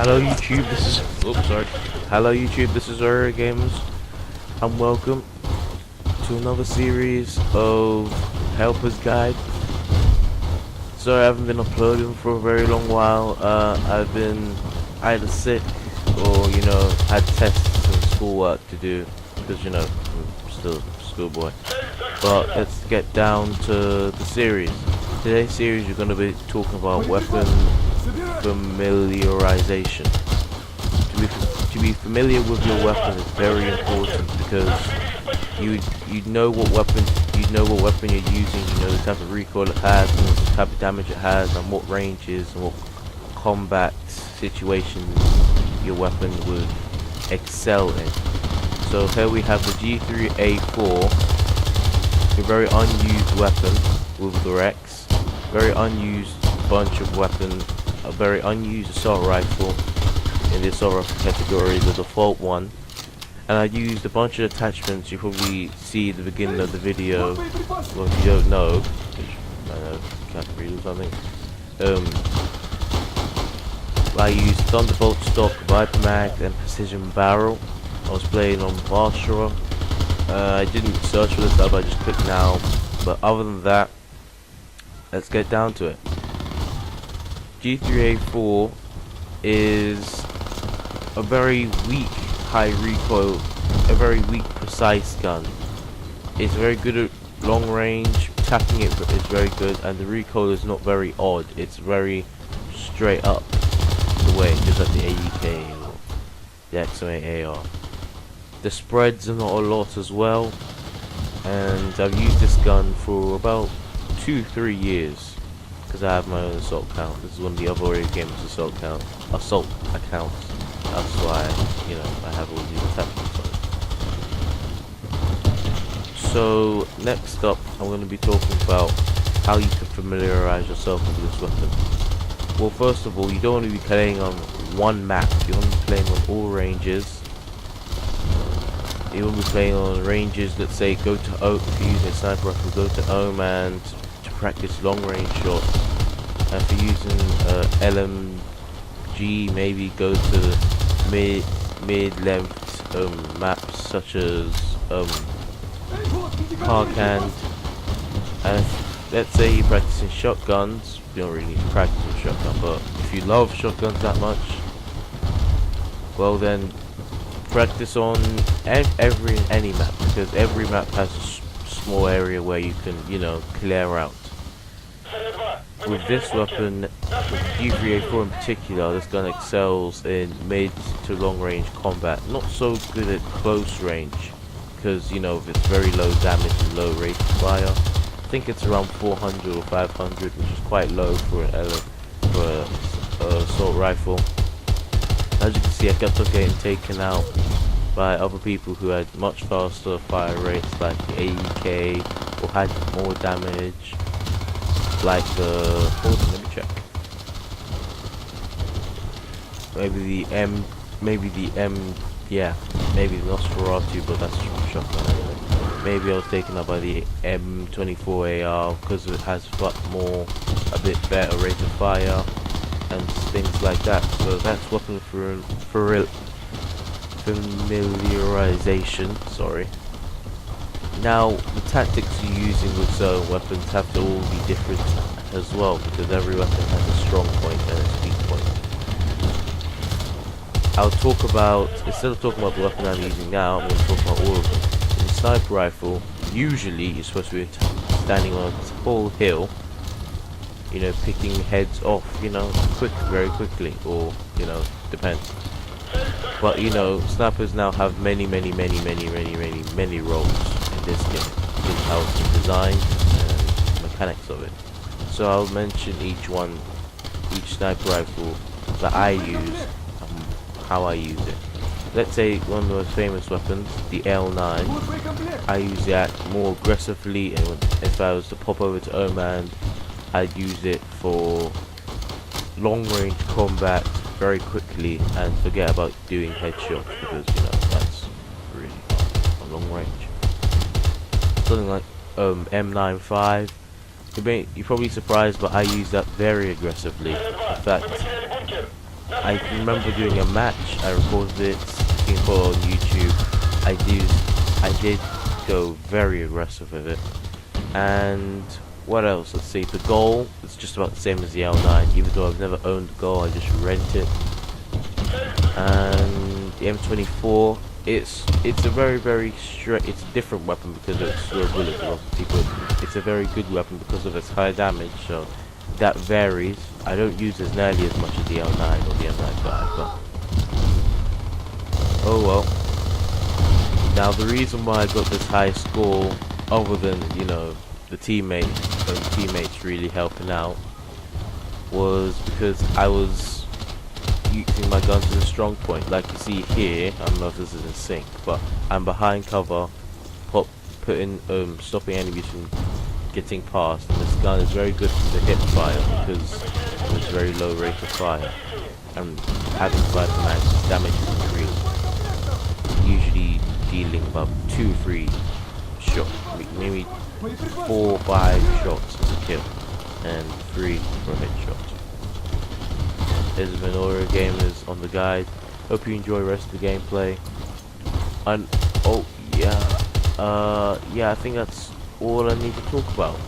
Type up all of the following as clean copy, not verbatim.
Hello YouTube, this is Hello YouTube, this is Aurora Gamers, and welcome to another series of Helper's Guide. Sorry I haven't been uploading for a very long while. I've been either sick or had tests and schoolwork to do because I'm still a schoolboy. But let's get down to the series. Today's series we're going to be talking about weapon familiarization. To be familiar with your weapon is very important because you know what weapon you're using, you know the type of recoil it has, and the type of damage it has, and what ranges and what combat situations your weapon would excel in. So here we have the G3A4, a very unused weapon with the Rex, very unused bunch of weapons. A very unused assault rifle in the assault rifle category, the default one, and I used a bunch of attachments you probably see at the beginning of the video. Well, if you don't know, which I know can't read or something. I used Thunderbolt stock, Viper mag, and Precision barrel. I was playing on Varsho. I didn't search for this stuff, I just clicked now. But other than that, let's get down to it. G3A4 is a very weak high recoil, a very weak precise gun. It's very good at long range, tapping it is very good, and the recoil is not very odd, it's very straight up the way, just like the AUK or the XM8 AR. The spreads are not a lot as well, and I've used this gun for about 2-3 years. Because I have my own assault account. This is one of the other Aurora Gamers assault accounts. That's why, I have all these attachments on it. So, next up, I'm going to be talking about how you can familiarize yourself with this weapon. Well, first of all, you don't want to be playing on one map. You want to be playing on all ranges. You want to be playing on ranges, let's say, go to Oak, if you're using a sniper rifle, go to Ohm and practice long range shots, and for using LMG, maybe go to mid-length maps such as Parkand. And let's say you're practicing shotguns, you don't really need to practice with shotgun, but if you love shotguns that much, well then practice on any map, because every map has a small area where you can clear out. With this weapon, with G3A4 in particular, this gun excels in mid to long range combat. Not so good at close range, because it's very low damage and low rate of fire. I think it's around 400 or 500, which is quite low for an assault rifle. As you can see, I kept on getting taken out by other people who had much faster fire rates, like the AUK, or had more damage, like the, hold on, let me check. Maybe the Nosferatu, but that's from shotgun anyway. Maybe I was taken up by the M24 AR because it has a bit better rate of fire and things like that. So that's weapon familiarization. Sorry. Now, the tactics you're using with certain weapons have to all be different as well, because every weapon has a strong point and a weak point. I'll talk about, instead of talking about the weapon I'm using now, I'm going to talk about all of them. In the sniper rifle, usually you're supposed to be standing on a tall hill, picking heads off, very quickly, or, depends. But, snipers now have many roles. This game, is how it's designed and mechanics of it. So I'll mention each sniper rifle that I use, how I use it. Let's say one of the most famous weapons, the L9. I use that more aggressively, and if I was to pop over to Oman, I'd use it for long range combat very quickly and forget about doing headshots, because that's really hard on long range. Something like M95. You're probably surprised, but I use that very aggressively. In fact, I remember doing a match. I recorded it. You can put it on YouTube. I did go very aggressive with it. And what else? Let's see. The goal is just about the same as the L9. Even though I've never owned the goal, I just rent it. And the M24, it's a very it's a different weapon because it's slow bullet velocity, but it's a very good weapon because of its high damage. So that varies. I don't use it nearly as much as the L9 or the M95, but oh well. Now the reason why I got this high score, other than the teammates really helping out, was because I was using my guns as a strong point. Like you see here, I don't know if this is in sync, but I'm behind cover, stopping enemies from getting past, and this gun is very good for the hip fire because it's very low rate of fire, and having 5 commands, damage is increased, usually dealing about 2-3 shots, maybe 4 or 5 shots as a kill, and 3 for a headshot. This has been Oreo Gamers on the guide. Hope you enjoy the rest of the gameplay. And oh yeah, I think that's all I need to talk about,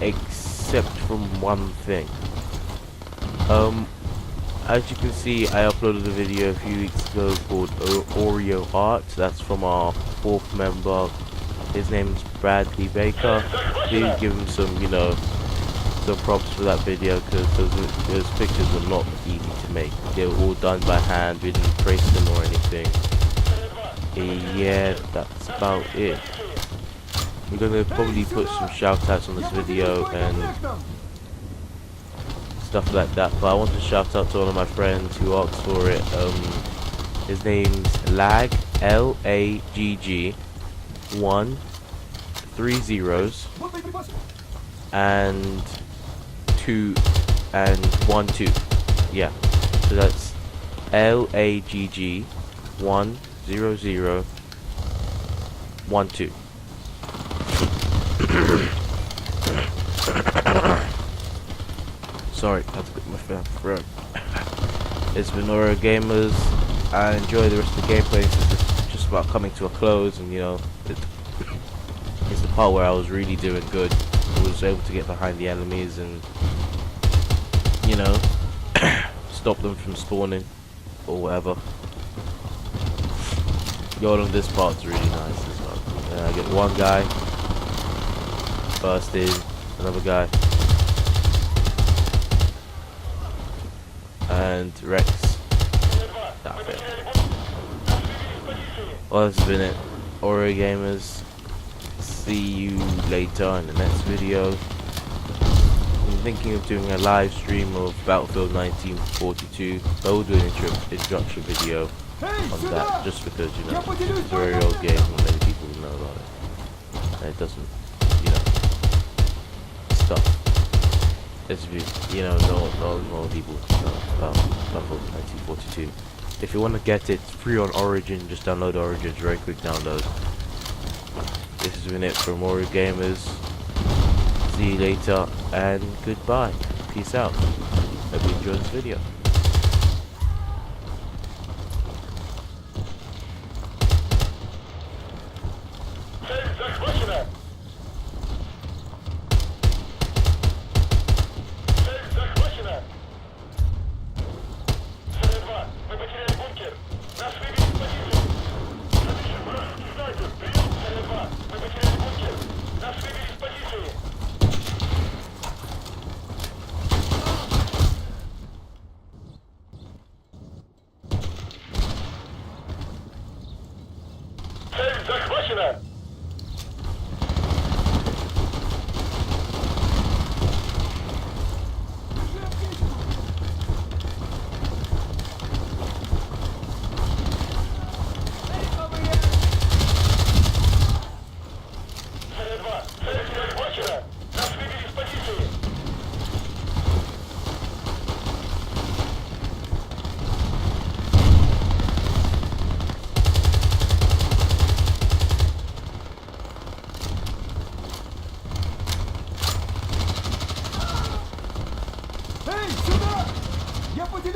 except from one thing. As you can see, I uploaded a video a few weeks ago called Oreo Art. That's from our 4th member. His name's Bradley Baker. Please give him some some props for that video, because those pictures were not easy to make. They were all done by hand. We didn't trace them or anything. Yeah, that's about it. We're gonna probably put some shout outs on this video and stuff like that, but I want to shout out to one of my friends who asked for it. His name's Lag, L-A-G-G 1 3 zeros and 2 and 1 2. Yeah, so that's L-A-G-G 1 0 0 1 2. Sorry, I have to get my throat. It's been Oreo Gamers. I enjoy the rest of the gameplay since it's just about coming to a close, and it's the part where I was really doing good. I was able to get behind the enemies and stop them from spawning or whatever. Going on this part's really nice as well. And I get one guy, burst in, another guy, and Rex. That's it. Well, this has been it. Oreo Gamers. See you later in the next video. I'm thinking of doing a live stream of Battlefield 1942. I will do an introduction video on that, just because it's a very old game and many people know about it. And it doesn't, stuff. As no more people know about Battlefield 1942. If you want to get it free on Origin, just download Origin. It's a very quick download. This has been it from Oreo Gamers. See you later and goodbye. Peace out. Hope you enjoyed this video.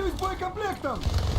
Следуй с боекомплектом!